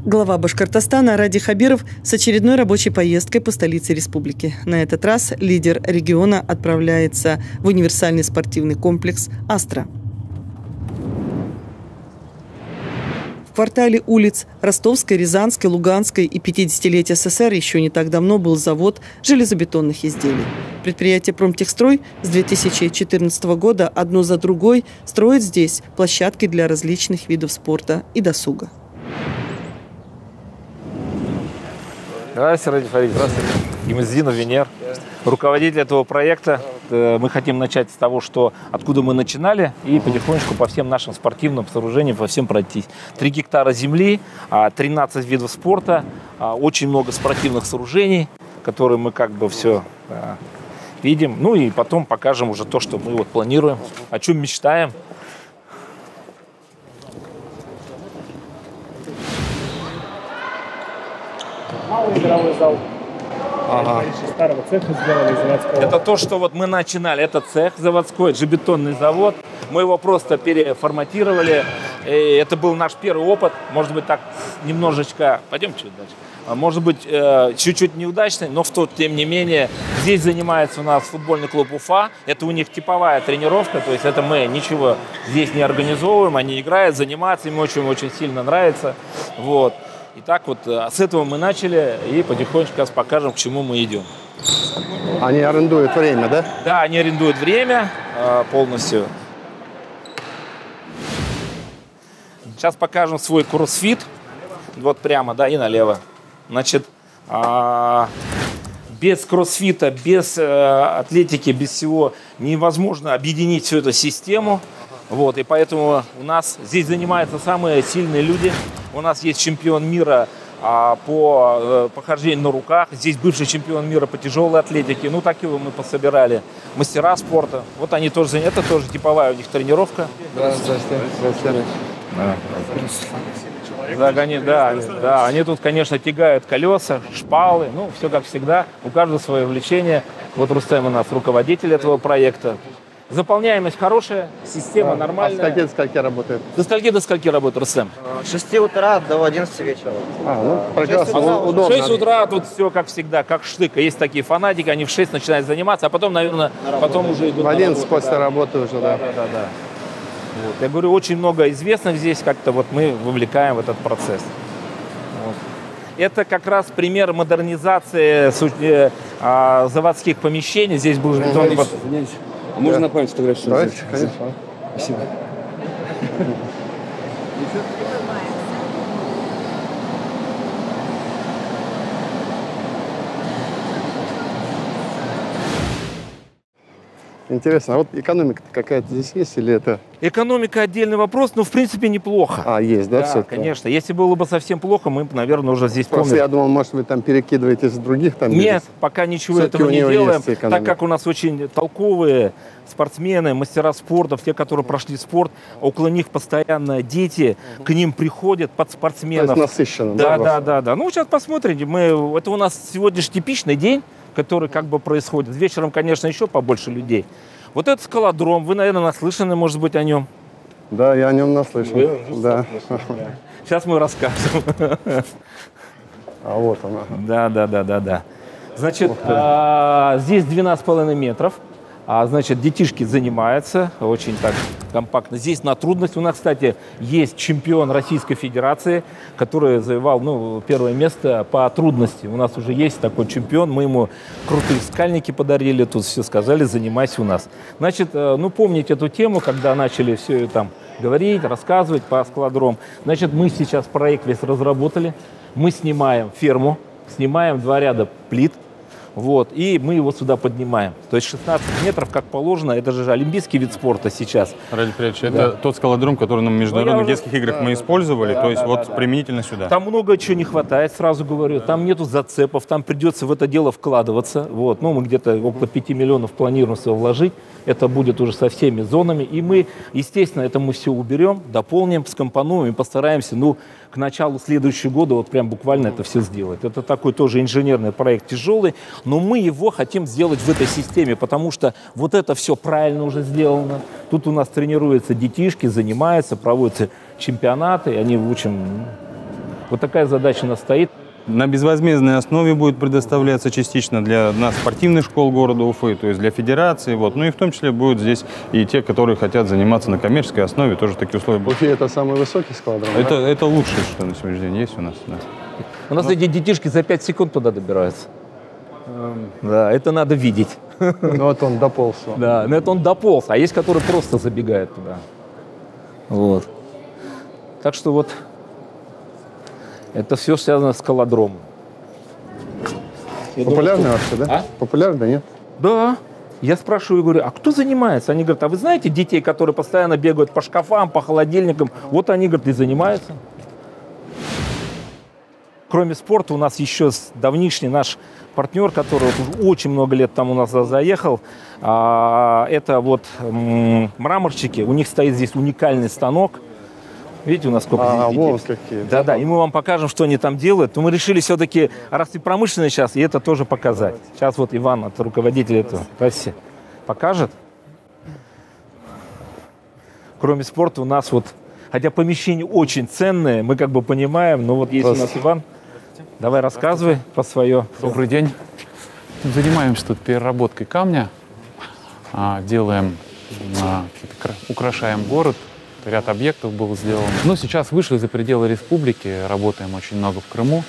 Глава Башкортостана Ради Хабиров с очередной рабочей поездкой по столице республики. На этот раз лидер региона отправляется в универсальный спортивный комплекс «Астра». В квартале улиц Ростовской, Рязанской, Луганской и 50-летия СССР еще не так давно был завод железобетонных изделий. Предприятие «Промтехстрой» с 2014 года одну за другой строит здесь площадки для различных видов спорта и досуга. Здравствуйте, Ради Фаридович. Здравствуйте. Гимаздинов Венер, руководитель этого проекта. Мы хотим начать с того, что откуда мы начинали, и потихонечку по всем нашим спортивным сооружениям, по всем пройтись. 3 гектара земли, 13 видов спорта, очень много спортивных сооружений, которые мы как бы все видим. Ну и потом покажем уже то, что мы вот планируем, о чем мечтаем. Малый игровой зал. Старого цеха сделали, заводского. Это то, что вот мы начинали. Это цех заводской, железобетонный завод. Мы его просто переформатировали. И это был наш первый опыт. Может быть, так немножечко... Пойдем чуть дальше. Может быть, чуть-чуть неудачный, но тем не менее, здесь занимается у нас футбольный клуб Уфа. Это у них типовая тренировка, то есть это мы ничего здесь не организовываем. Они играют, занимаются, им очень-очень сильно нравится. Вот. И так вот с этого мы начали и потихонечку сейчас покажем, к чему мы идем. Они арендуют время, да? Да, они арендуют время полностью. Сейчас покажем свой кроссфит. Вот прямо, да, и налево. Значит, без кроссфита, без атлетики, без всего невозможно объединить всю эту систему. Вот, и поэтому у нас здесь занимаются самые сильные люди. У нас есть чемпион мира по похождению на руках. Здесь бывший чемпион мира по тяжелой атлетике. Ну, так его мы пособирали. Мастера спорта. Вот они тоже, это тоже типовая у них тренировка. Здравствуйте. Да, они тут, конечно, тягают колеса, шпалы. Ну, все как всегда. У каждого свое увлечение. Вот Рустем у нас руководитель этого проекта. Заполняемость хорошая, система нормальная. А с скольки до скольки работает? До скольки работает, Рустем? С 6 утра до 11 вечера. Прекрасно, удобно. В 6 утра тут все как всегда, как штык. Есть такие фанатики, они в 6 начинают заниматься, а потом, наверное, уже идут в 11 на работу. после работы уже, да. Да. Вот. Я говорю, очень много известных здесь, как-то вот мы вовлекаем в этот процесс. Вот. Это как раз пример модернизации заводских помещений. Здесь был бетон. А можно напомнить фотографию? Давайте, конечно. Спасибо. Интересно, а вот экономика какая-то здесь есть или это? Экономика отдельный вопрос, но в принципе неплохо. Есть, да, все? Конечно. Если было бы совсем плохо, мы, наверное, уже здесь Просто я думал, может, вы там перекидываете с других там. Нет, пока ничего этого не делаем, так как у нас очень толковые спортсмены, мастера спорта, те, которые прошли спорт, около них постоянно дети, к ним приходят под спортсменов. То есть насыщенно, да. Ну, сейчас посмотрим. Это у нас сегодня типичный день, который как бы происходит. Вечером, конечно, еще побольше людей. Вот этот скалодром, вы, наверное, наслышаны, может быть, о нем. Да, я о нем наслышан. Да. Сейчас мы расскажем. А вот она. Да. Значит, здесь 12,5 метров. Значит, детишки занимаются очень так компактно. Здесь на трудность. У нас, кстати, есть чемпион Российской Федерации, который завоевал первое место по трудности. У нас уже есть такой чемпион. Мы ему крутые скальники подарили. Тут все сказали, занимайся у нас. Значит, помните эту тему, когда начали все там говорить, рассказывать по скалодром. Значит, мы сейчас проект весь разработали. Мы снимаем ферму, снимаем 2 ряда плит. Вот, и мы его сюда поднимаем. То есть 16 метров, как положено, это же олимпийский вид спорта сейчас. Ради Фаридовича, это тот скалодром, который на международных детских играх мы использовали, то есть применительно сюда. Там много чего не хватает, сразу говорю. Там нету зацепов, там придется в это дело вкладываться. Вот, мы где-то около 5 миллионов планируем все вложить. Это будет уже со всеми зонами. И мы, естественно, это мы все уберем, дополним, скомпонуем и постараемся, к началу следующего года вот прям буквально это все сделать. Это такой тоже инженерный проект тяжелый, но мы его хотим сделать в этой системе, потому что вот это все правильно уже сделано. Тут у нас тренируются детишки, занимаются, проводятся чемпионаты, они, в общем, Вот такая задача у нас стоит. На безвозмездной основе будет предоставляться частично для нас спортивных школ города Уфы, то есть для федерации. Вот. Ну и в том числе будут здесь и те, которые хотят заниматься на коммерческой основе, тоже такие условия В будут. Уфе это самый высокий скалодром? Это лучшее, что на сегодняшний день есть у нас. Да. У нас эти детишки за 5 секунд туда добираются. Да, это надо видеть. Ну вот он дополз. Да, но это он дополз, а есть, которые просто забегают туда. Вот. Так что вот это все связано с скалодромом. Популярный вообще, да? А? Популярный, нет? Да. Я спрашиваю, говорю, а кто занимается? Они говорят, а вы знаете детей, которые постоянно бегают по шкафам, по холодильникам? Вот они, говорят, и занимаются. Кроме спорта, у нас еще давнишний наш партнер, который вот уже очень много лет там у нас заехал, это вот мраморщики. У них стоит здесь уникальный станок. Видите, у нас сколько здесь детей? Вот какие. Да-да, и мы вам покажем, что они там делают. Но мы решили все-таки, раз и промышленность сейчас, и это тоже показать. Сейчас вот Иван, это руководитель этого, России, покажет. Кроме спорта у нас вот, хотя помещения очень ценные, мы как бы понимаем, но вот есть у нас Иван. Давай рассказывай по свое. Добрый день. Занимаемся тут переработкой камня, делаем, украшаем город. Ряд объектов был сделан. Ну, сейчас вышли за пределы республики, работаем очень много в Крыму.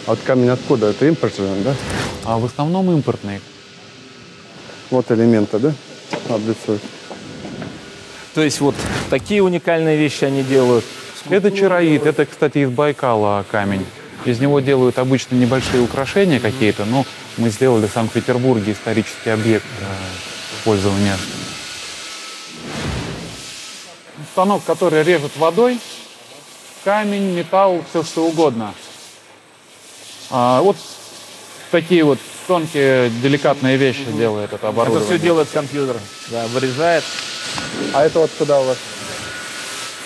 А вот камень откуда? Это импорт же, да? А в основном импортные. Вот элементы, да? Облицуют. То есть вот такие уникальные вещи они делают. Это чароид, это, кстати, из Байкала камень. Из него делают обычно небольшие украшения какие-то, но мы сделали в Санкт-Петербурге исторический объект пользования. Станок, который режет водой, камень, металл, все что угодно. Вот такие вот тонкие, деликатные вещи делает это оборудование. Это все делает компьютер, да, вырезает. А это вот куда у вас?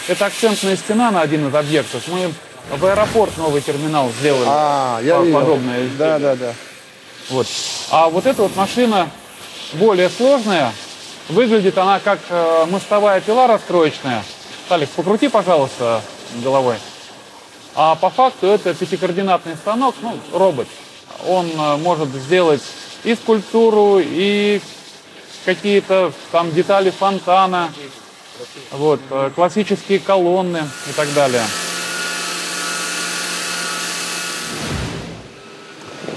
Это акцентная стена на один из объектов. Мы в аэропорт новый терминал сделали. Я видел. Подобное. Да. Вот. А вот эта вот машина более сложная. Выглядит она как мостовая пила расстроечная. Талик, покрути, пожалуйста, головой. А по факту это пятикоординатный станок, ну, робот. Он может сделать и скульптуру, и какие-то там детали фонтана, вот, классические колонны и так далее.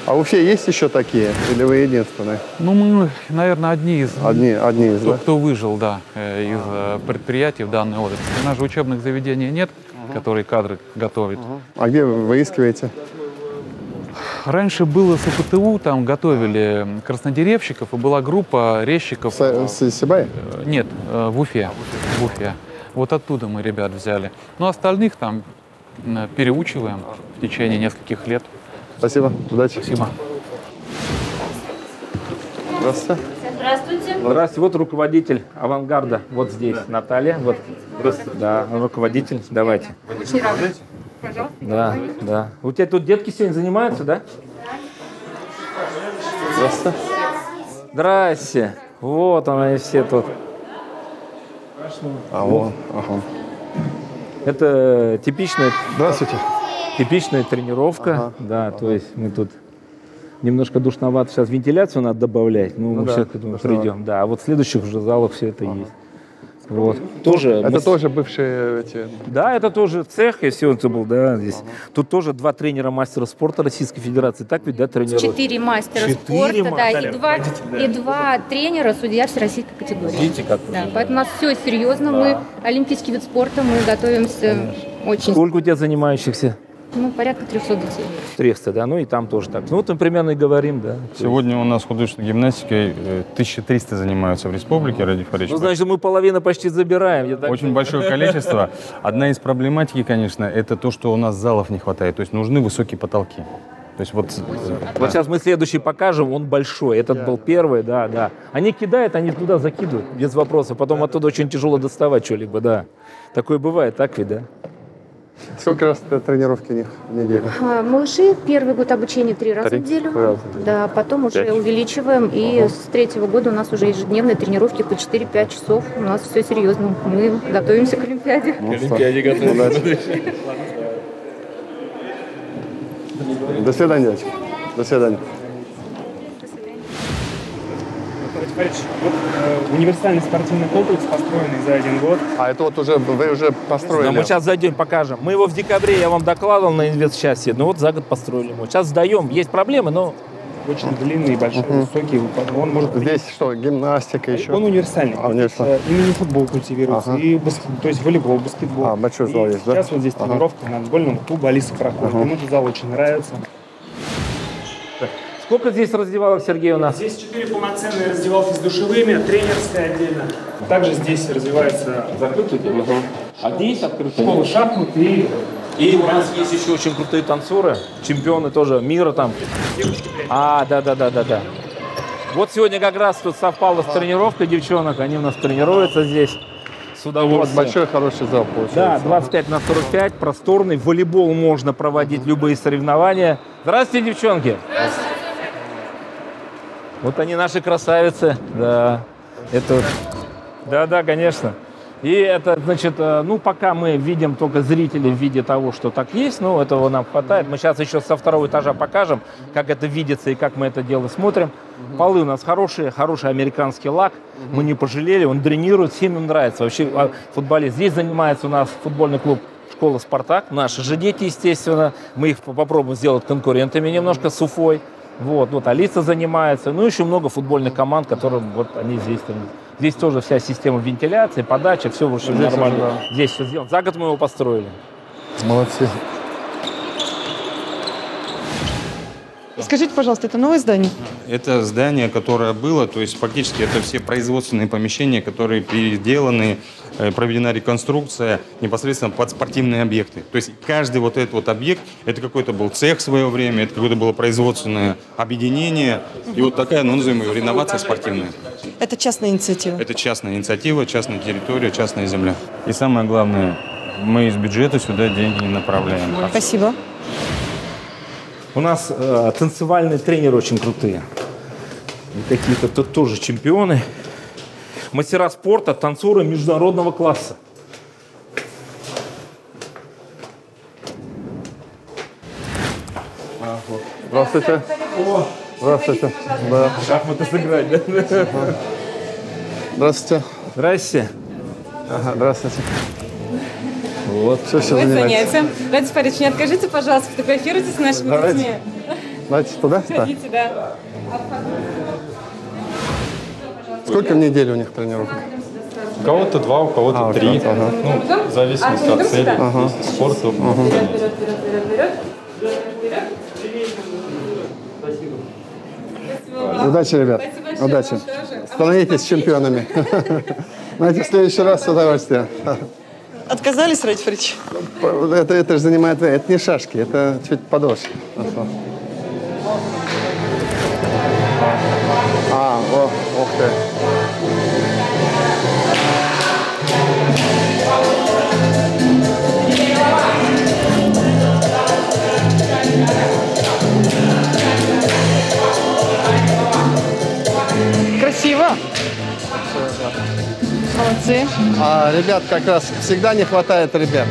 А вообще есть еще такие? Или вы единственные? Ну, мы, наверное, одни из Одни из, да? кто выжил, да, из предприятий в данной отрасли. У нас же учебных заведений нет, которые кадры готовят. А где вы выискиваете? Раньше было СПТУ, там готовили краснодеревщиков, и была группа резчиков. С Сибая? Нет, в Уфе. В Уфе. Вот оттуда мы ребят взяли. Но остальных там переучиваем в течение нескольких лет. Спасибо, удачи. Спасибо. Здравствуйте. Здравствуйте. Здравствуйте, вот руководитель авангарда, вот здесь Наталья, вот. Да, руководитель, давайте. Очень рада. Пожалуйста. Да. У тебя тут детки сегодня занимаются, да? Здравствуйте. Здрасте. Вот они все тут. Ага. Это типичная тренировка. Ага. Да, то есть мы тут немножко душновато. Сейчас вентиляцию надо добавлять. Ну, мы да, сейчас к этому придем. Да, а вот в следующих уже залах все это есть. Вот. Тоже Это тоже бывшие эти... Да, это тоже цех, если это был, да, здесь. Тут тоже 2 тренера мастера спорта Российской Федерации. Так ведь, да, тренируют? 4 мастера спорта, да, и два тренера, судья всероссийской категории. Видите, как? Да, поэтому у нас все серьезно. Мы олимпийский вид спорта, мы готовимся очень... Сколько у тебя занимающихся? Ну, порядка 300 детей. 300, да, ну и там тоже так. Ну, вот мы примерно и говорим, да. Сегодня у нас художественной гимнастикой 1300 занимаются в республике, Ради Фаридович. Ну, значит, мы половину почти забираем. Очень большое количество. Одна из проблематики, конечно, это то, что у нас залов не хватает. То есть нужны высокие потолки. То есть вот сейчас мы следующий покажем, он большой. Этот был первый, да. Они кидают, они туда закидывают, без вопросов. Потом оттуда очень тяжело доставать что-либо, да. Такое бывает, так ведь, да? Сколько раз тренировки у них в неделю? Малыши первый год обучения 3 раза в неделю. Да, потом уже увеличиваем. И с 3-го года у нас уже ежедневные тренировки по 4-5 часов. У нас все серьезно. Мы готовимся к Олимпиаде. К Олимпиаде готовимся. До свидания, девочки. До свидания. Вот универсальный спортивный комплекс, построенный за 1 год. А это вот уже вы уже построили? Да, мы сейчас зайдем, покажем. Мы его в декабре, я вам докладывал на инвестчасти, но вот за год построили его. Сейчас сдаем, есть проблемы, но... Очень длинный, большой, высокий. Он может... Здесь что, гимнастика еще? Он универсальный. Универсальный. И мини-футбол культивируется, и то есть волейбол, баскетбол. Большой зал есть, да? Сейчас вот здесь тренировка на футбольном клубе Алиса проходит. Ему этот зал очень нравится. Сколько здесь раздевалок, Сергей, у нас? Здесь 4 полноценные раздевалки с душевыми, тренерская отдельно. Также здесь развивается Закрытый? А здесь открытый? школа шахмат И у нас есть еще очень крутые танцоры, чемпионы тоже мира там. Да. Вот сегодня как раз тут совпало с тренировкой девчонок, они у нас тренируются здесь с удовольствием. Вот большой хороший зал получается. Да, 25 на 45, просторный, волейбол можно проводить, любые соревнования. Здравствуйте, девчонки. Здравствуйте. Вот они наши красавицы, да. Это... Да, конечно. И это, значит, ну, пока мы видим только зрителей в виде того, что так есть, ну, этого нам хватает. Мы сейчас еще со 2-го этажа покажем, как это видится и как мы это дело смотрим. Полы у нас хорошие, хороший американский лак. Мы не пожалели, он дренирует, всем им нравится. Вообще футболист. Здесь занимается у нас футбольный клуб «Школа Спартак». Наши же дети, естественно. Мы их попробуем сделать конкурентами немножко с Уфой. Вот Алиса занимается. Ну, еще много футбольных команд, которые вот они здесь. Здесь тоже вся система вентиляции, подачи, все в общем здесь нормально. Да. Здесь все сделано. За год мы его построили. Молодцы. Скажите, пожалуйста, это новое здание? Это здание, которое было, то есть фактически это все производственные помещения, которые переделаны, проведена реконструкция непосредственно под спортивные объекты. То есть каждый вот этот вот объект, это какой-то был цех в свое время, это какое-то было производственное объединение. И вот такая, ну, назовем ее, реновация спортивная. Это частная инициатива? Это частная инициатива, частная территория, частная земля. И самое главное, мы из бюджета сюда деньги не направляем. Спасибо. У нас танцевальные тренеры очень крутые. И какие-то тут тоже чемпионы. Мастера спорта, танцоры международного класса. Здравствуйте. Здравствуйте. Да. Шахматы сыграть, да? Здравствуйте. Здрасте. Ага, здравствуйте. Вот. Все занятия. Радис Фаридович, не откажите, пожалуйста, фотографируйтесь с нашими детьми. Давайте туда? Сходите, да. Сколько в неделю у них тренировок? У кого-то 2, у кого-то 3. Ага. Ну, в зависимости от цели. Если спорт, то... Удачи, ребят. Удачи. Становитесь чемпионами. Знаете, в следующий раз с удовольствием. Отказались, Радис Фаридович? Это же занимает время. Это не шашки, это чуть подольше. Ух ты. Красиво. Молодцы. А ребят как раз всегда не хватает ребят.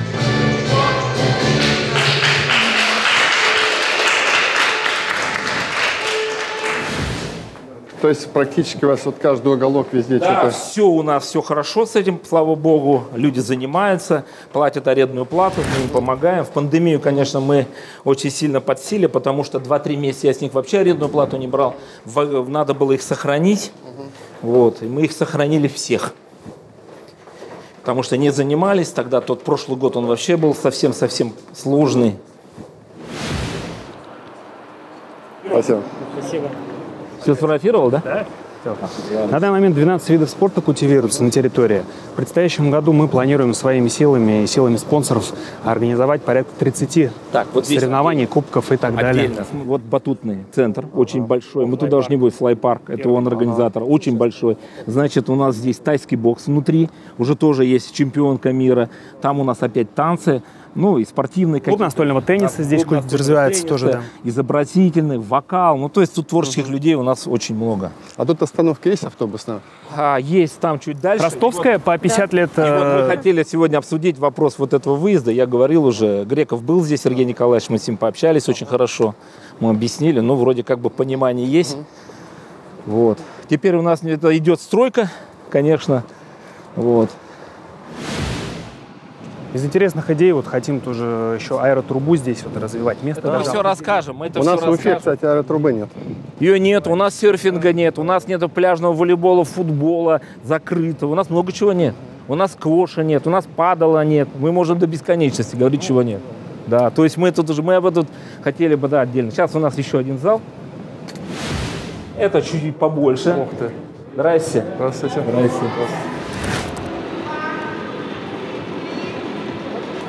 То есть практически у вас вот каждый уголок везде Да, что-то... все у нас, все хорошо с этим, слава богу. Люди занимаются, платят арендную плату, мы им помогаем. В пандемию, конечно, мы очень сильно подсели, потому что 2-3 месяца я с них вообще арендную плату не брал. Надо было их сохранить. Вот, и мы их сохранили всех. Потому что не занимались. Тогда тот прошлый год он вообще был совсем-совсем сложный. Спасибо. Спасибо. Все сфотографировал, да? Да. На данный момент 12 видов спорта культивируются на территории. В предстоящем году мы планируем своими силами и силами спонсоров организовать порядка 30 соревнований, кубков и так далее. Вот батутный центр, очень большой. Мы туда даже не будем, флайпарк, это он организатор, очень большой. Значит, у нас здесь тайский бокс внутри, уже тоже есть чемпионка мира. Там у нас опять танцы. Ну, и спортивный. Клуб настольного тенниса здесь развивается тоже, да. Изобразительный, вокал. Ну, то есть тут творческих людей у нас очень много. А тут остановка есть автобусная? Есть там чуть дальше. Ростовская по 50 лет. И вот мы хотели сегодня обсудить вопрос вот этого выезда. Я говорил уже, Греков был здесь, Сергей Николаевич, мы с ним пообщались очень хорошо. Мы объяснили, ну, вроде как бы понимание есть. Вот. Теперь у нас идет стройка, конечно. Вот. Из интересных идей вот хотим тоже еще аэротрубу здесь вот развивать. Место Мы все расскажем. У нас в Уфе, кстати, аэротрубы нет. Ее нет, у нас серфинга нет, у нас нет пляжного волейбола, футбола закрытого, у нас много чего нет. У нас сквоша нет, у нас падала нет. Мы можем до бесконечности говорить, чего нет. Да, то есть мы тут уже, мы об этом хотели бы, да, отдельно. Сейчас у нас еще один зал. Это чуть-чуть побольше. Ух ты. Здрасте. Здравствуйте. Здрасте.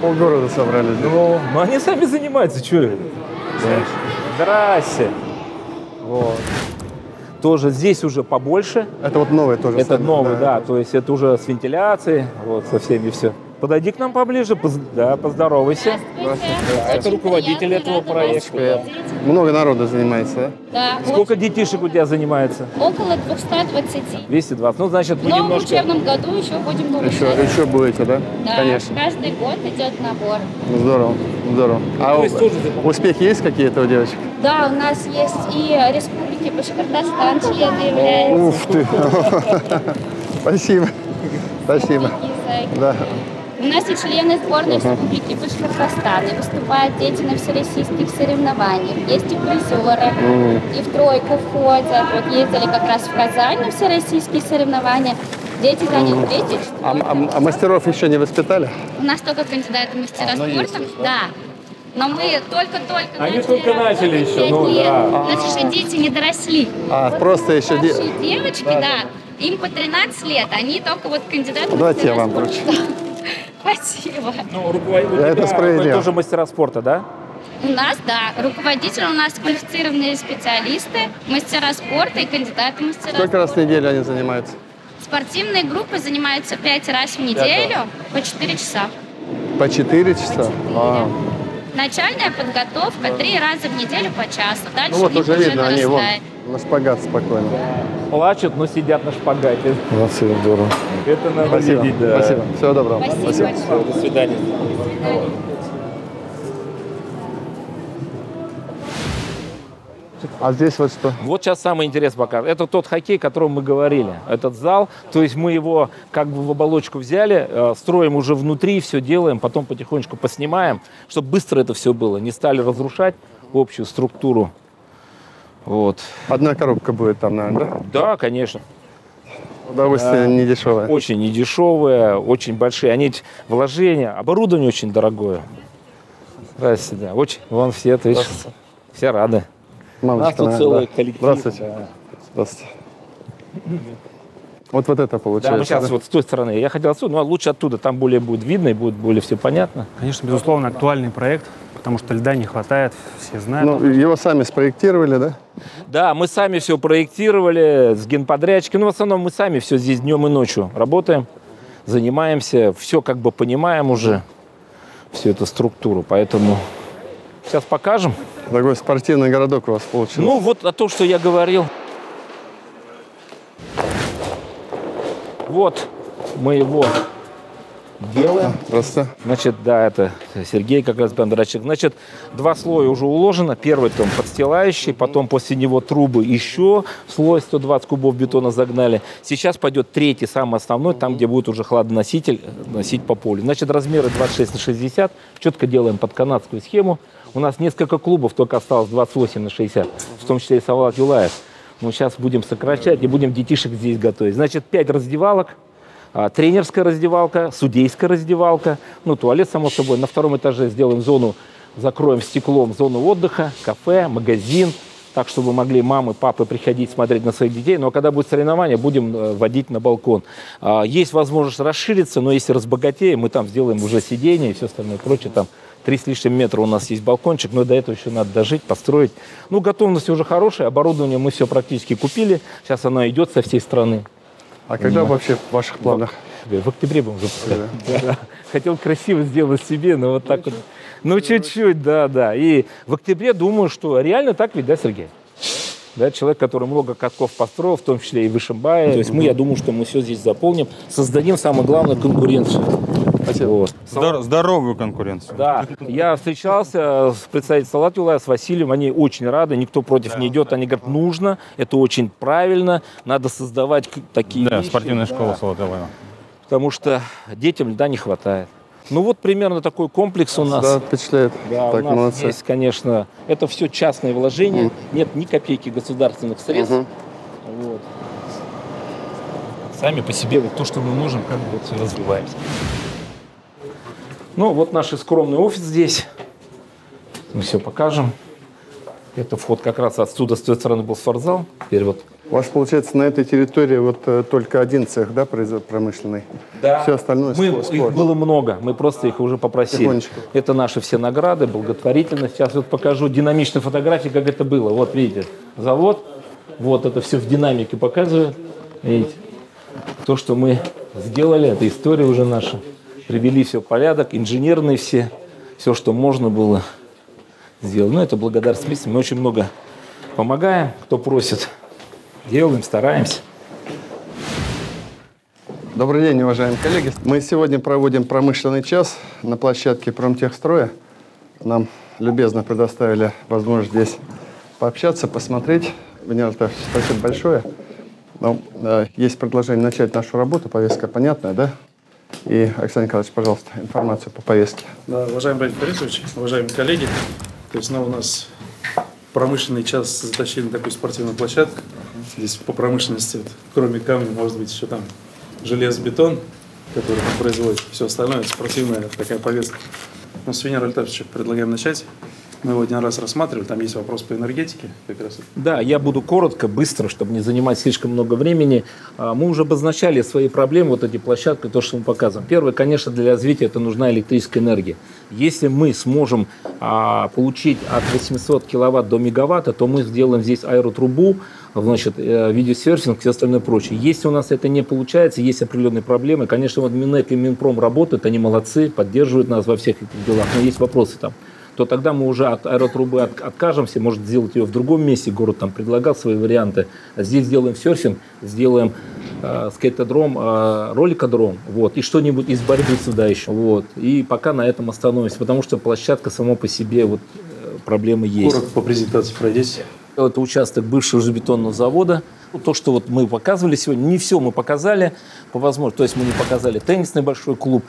Полгорода собрались. Ну, они сами занимаются, что ли? Здрасте. Вот. Тоже здесь уже побольше. Это вот новое тоже. Это новый, да. То есть это уже с вентиляцией, вот, со всеми все. Подойди к нам поближе, поздоровайся. Да, это руководитель этого проекта. Много народа занимается, Да. Сколько детишек у тебя занимается? Около 220. 220. Ну, значит, В мы новом немножко... учебном году еще будем повышать. Еще будете, да? Да, Конечно. каждый год идет набор. Здорово, здорово. А То есть тоже успехи есть какие-то у девочек? Да, у нас есть и Республики Башкортостан члены являются. Ух ты! Спасибо. Спасибо. Да. У нас и члены сборной Республики Башкортостан, и выступают дети на всероссийских соревнованиях. Есть и призеры, и в тройку входят. Вот ездили как раз в Казань на всероссийские соревнования. Дети заняли 3-4. А мастеров еще не воспитали? У нас только кандидаты в мастера спорта. Да. Но мы только-только Они только начали еще. Ну, да. У нас еще дети не доросли. Просто еще Старшие девочки, да. Им по 13 лет, они только вот кандидаты в Давайте мастера я вам спорта. вручу. Спасибо. Ну, руководитель, Это справедливо. тоже мастера спорта, да? У нас, да, руководители у нас квалифицированные специалисты, мастера спорта и кандидаты в мастера Сколько спорта. раз в неделю они занимаются? Спортивные группы занимаются 5 раз в неделю по 4 часа. По 4 часа? Начальная подготовка 3 раза в неделю по часу. Дальше Ну вот уже видно, они вон нарастает. на шпагат спокойно. Плачут, но сидят на шпагате. Молодцы, здорово. Это надо Спасибо. видеть, да. Спасибо. Всего доброго. Спасибо. До свидания. А здесь вот что? Вот сейчас самый интерес пока. Это тот хоккей, о котором мы говорили. Этот зал, то есть мы его как бы в оболочку взяли, строим уже внутри, все делаем, потом потихонечку поснимаем, чтобы быстро это все было. Не стали разрушать общую структуру. Вот. Одна коробка будет там, наверное, да? Да, конечно. Удовольствие недешевое. Очень недешевое, очень большие. Они вложения, оборудование очень дорогое. Здравствуйте, да. Очень, вон все, то есть, все рады. Мамочка, у нас тут целый коллектив. Здравствуйте. Да. Здравствуйте. Вот это получается. Да, ну сейчас вот с той стороны. Я хотел отсюда, но лучше оттуда. Там более будет видно и будет более все понятно. Конечно, безусловно, актуальный проект, потому что льда не хватает, все знают. Ну, его сами спроектировали, да? Да, мы сами все проектировали с генподрядчиком. Ну, в основном мы сами все здесь днем и ночью работаем, занимаемся, все как бы понимаем уже, всю эту структуру. Поэтому сейчас покажем. Такой спортивный городок у вас получился. Ну, вот то, что я говорил. Вот мы его делаем. Просто. Значит, да, это Сергей как раз Бондарчук. Значит, 2 слоя уже уложено. Первый там подстилающий, потом после него трубы еще слой 120 кубов бетона загнали. Сейчас пойдет 3-й, самый основной, там, где будет уже хладоноситель носить по полю. Значит, размеры 26/60. Четко делаем под канадскую схему. У нас несколько клубов, только осталось 28/60, в том числе и Савлат Юлаев. Мы сейчас будем сокращать и будем детишек здесь готовить. Значит, 5 раздевалок, тренерская раздевалка, судейская раздевалка, ну, туалет, само собой. На 2-м этаже сделаем зону, закроем стеклом зону отдыха, кафе, магазин, так, чтобы могли мамы, папы приходить смотреть на своих детей. Но когда будет соревнование, будем водить на балкон. Есть возможность расшириться, но если разбогатеем, мы там сделаем уже сиденье и все остальное прочее. Там 3 с лишним метра у нас есть балкончик, но до этого еще надо дожить, построить. Ну, готовность уже хорошая, оборудование мы все практически купили. Сейчас оно идет со всей страны. А когда вообще в ваших планах? тебе. В октябре будем запускать. Да. Хотел красиво сделать себе, но вот так вот. Ну, чуть-чуть, да. И в октябре думаю, что реально так ведь, да, Сергей? Да, человек, который много катков построил, в том числе и в Ишимбае. То есть я думаю, что мы все здесь заполним, создадим, самое главное, конкуренцию. Вот. Здоровую конкуренцию. Да, я встречался с представителем Салат Юлая, с Василием, они очень рады, никто против не идет, они говорят, нужно, это очень правильно, надо создавать такие вещи. Спортивная школа Салат Юлая. Потому что детям льда не хватает. Ну вот примерно такой комплекс у нас. Да, впечатляет. Да, так, у нас молодцы. есть, конечно, это все частные вложения, нет ни копейки государственных средств. Вот. Сами по себе вот то, что мы можем, как бы вот все развиваемся. Ну, вот наш скромный офис здесь. Мы все покажем. Это вход как раз отсюда, с той стороны был спортзал. Теперь вот. У вас, получается, на этой территории вот только один цех, да, промышленный? Да. Все остальное спорт. Их было много, мы просто их уже попросили. Тихонечко. Это наши все награды, благотворительность. Сейчас вот покажу динамичные фотографии, как это было. Вот видите, завод. Вот это все в динамике показывает. Видите, то, что мы сделали, это история уже наша. Привели все в порядок, инженерные все, что можно было сделать. Ну, это благодарность. Мы очень много помогаем, кто просит. Делаем, стараемся. Добрый день, уважаемые коллеги. Мы сегодня проводим промышленный час на площадке Промтехстроя. Нам любезно предоставили возможность здесь пообщаться, посмотреть. Венера Альтафович, спасибо большое. Но, есть предложение начать нашу работу, повестка понятная, да? И, Александр Николаевич, пожалуйста, информацию по повестке. Да, уважаемый Борис Борисович, уважаемые коллеги, то есть, у нас промышленный час затащили на такую спортивную площадку. Здесь по промышленности, кроме камня, может быть, еще там железобетон, который там производит. Все остальное, это спортивная такая повестка. Но с Венерой Альтафовичем предлагаем начать. Мы его один раз рассматривали, там есть вопрос по энергетике. Как раз. Да, я буду коротко, быстро, чтобы не занимать слишком много времени. Мы уже обозначали свои проблемы, вот эти площадки, то, что мы показываем. Первое, конечно, для развития это нужна электрическая энергия. Если мы сможем получить от 800 киловатт до мегаватта, то мы сделаем здесь аэротрубу, значит, видеосерфинг и все остальное прочее. Если у нас это не получается, есть определенные проблемы. Конечно, вот Минэк и Минпром работают, они молодцы, поддерживают нас во всех этих делах, но есть вопросы там. То тогда мы уже от аэротрубы откажемся, может сделать ее в другом месте, город там предлагал свои варианты. А здесь сделаем серфинг, сделаем скейтодром, роликодром, вот, и что-нибудь из борьбы сюда еще, вот. И пока на этом остановимся, потому что площадка сама по себе, вот, проблемы есть. Коротко по презентации пройдите. Это участок бывшего железобетонного завода. То, что вот мы показывали сегодня, не все мы показали по возможности. То есть мы не показали теннисный большой клуб.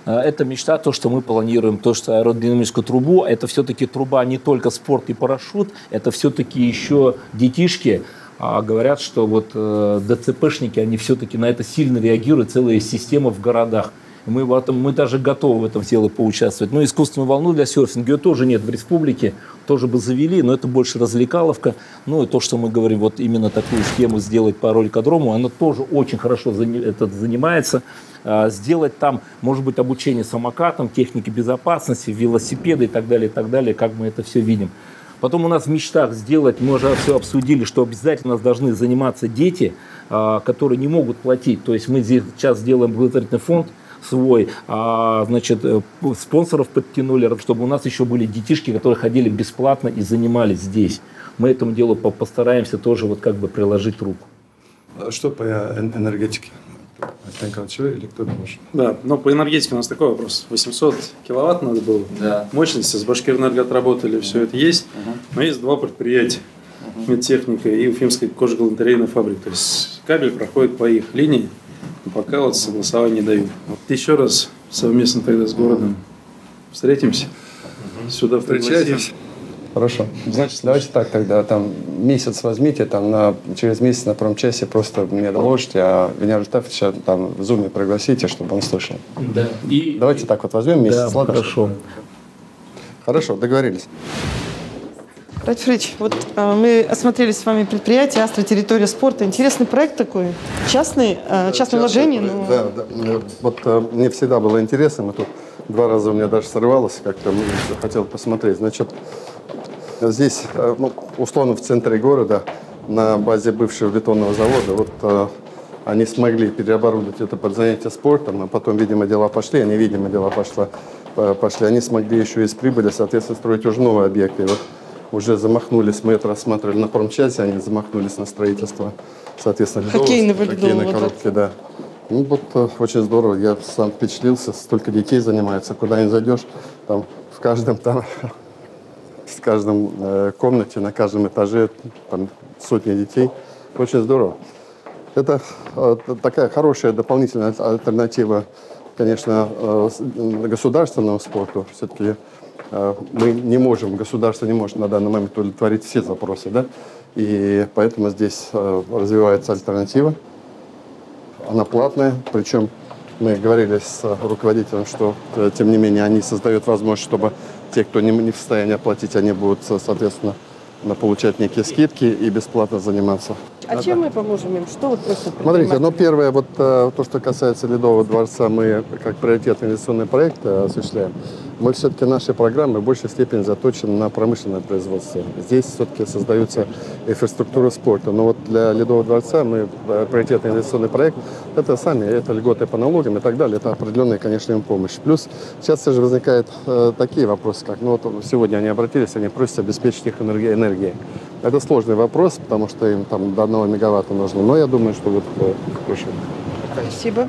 Это мечта, то, что мы планируем, то, что аэродинамическую трубу, это все-таки труба не только спорт и парашют, это все-таки еще детишки. Говорят, что вот ДЦПшники, они все-таки на это сильно реагируют, целая система в городах. Мы даже готовы в этом деле поучаствовать. Но искусственную волну для серфинга ее тоже нет в республике, тоже бы завели, но это больше развлекаловка. Ну и то, что мы говорим, вот именно такую схему сделать по роликодрому, она тоже очень хорошо занимается. Сделать там, может быть, обучение самокатам, технике безопасности, велосипеды и так далее, как мы это все видим. Потом у нас в мечтах сделать, мы уже все обсудили, что обязательно у нас должны заниматься дети, которые не могут платить. То есть мы сейчас сделаем благотворительный фонд свой, значит, спонсоров подтянули, чтобы у нас еще были детишки, которые ходили бесплатно и занимались здесь. Мы этому делу постараемся тоже вот как бы приложить руку. Что по энергетике? Или кто-то может? Да, но по энергетике у нас такой вопрос. 800 киловатт надо было. Да. Мощности с Башкирэнерго отработали, все это есть. Но есть два предприятия. Медтехника и Уфимская кожегалантерейная фабрика. То есть кабель проходит по их линии, но пока вот согласования не дают. Вот еще раз совместно тогда с городом встретимся. Сюда пригласим. Хорошо. Значит, давайте так тогда, там, месяц возьмите, там, через месяц на промчасе просто мне доложите, а Венера Альтафовича там в зуме пригласите, чтобы он слышал. Да. Давайте так вот возьмем месяц. Да, хорошо. Хорошо, договорились. Ратиф Фрич, вот мы осмотрели с вами предприятие «Астротерритория спорта». Интересный проект такой, частное вложение. Но... Да. Вот мне всегда было интересно, мы тут 2 раза у меня даже сорвалось, как-то хотел посмотреть. Значит, здесь, условно, в центре города, на базе бывшего бетонного завода, вот они смогли переоборудовать это под занятие спортом, а потом, видимо, дела пошли, пошли, они смогли еще из прибыли, соответственно, строить уже новые объекты. И вот уже замахнулись, мы это рассматривали на промчасе, они замахнулись на строительство, соответственно, хоккейной коробки, да. Ну вот очень здорово, я сам впечатлился, столько детей занимается, куда ни зайдешь, там в каждом комнате, на каждом этаже там сотни детей, очень здорово. Это такая хорошая дополнительная альтернатива, конечно, государственному спорту. Все-таки государство не может на данный момент удовлетворить все запросы, да? И поэтому здесь развивается альтернатива. Она платная, причем мы говорили с руководителем, что, тем не менее, они создают возможность, чтобы те, кто не в состоянии оплатить, они будут, соответственно, получать некие скидки и бесплатно заниматься. А чем мы поможем им? Что вот просто... Смотрите, первое, вот то, что касается Ледового дворца, мы как приоритетный инвестиционный проект осуществляем. Мы все-таки наши программы в большей степени заточены на промышленное производство. Здесь все-таки создается инфраструктура спорта. Но вот для Ледового дворца мы приоритетный инвестиционный проект, это льготы по налогам и так далее, это определенная, конечно, им помощь. Плюс сейчас же возникают такие вопросы, как, сегодня они обратились, они просят обеспечить их энергией. Это сложный вопрос, потому что им там до 1 мегаватта нужно, но я думаю, что вот решим. Спасибо.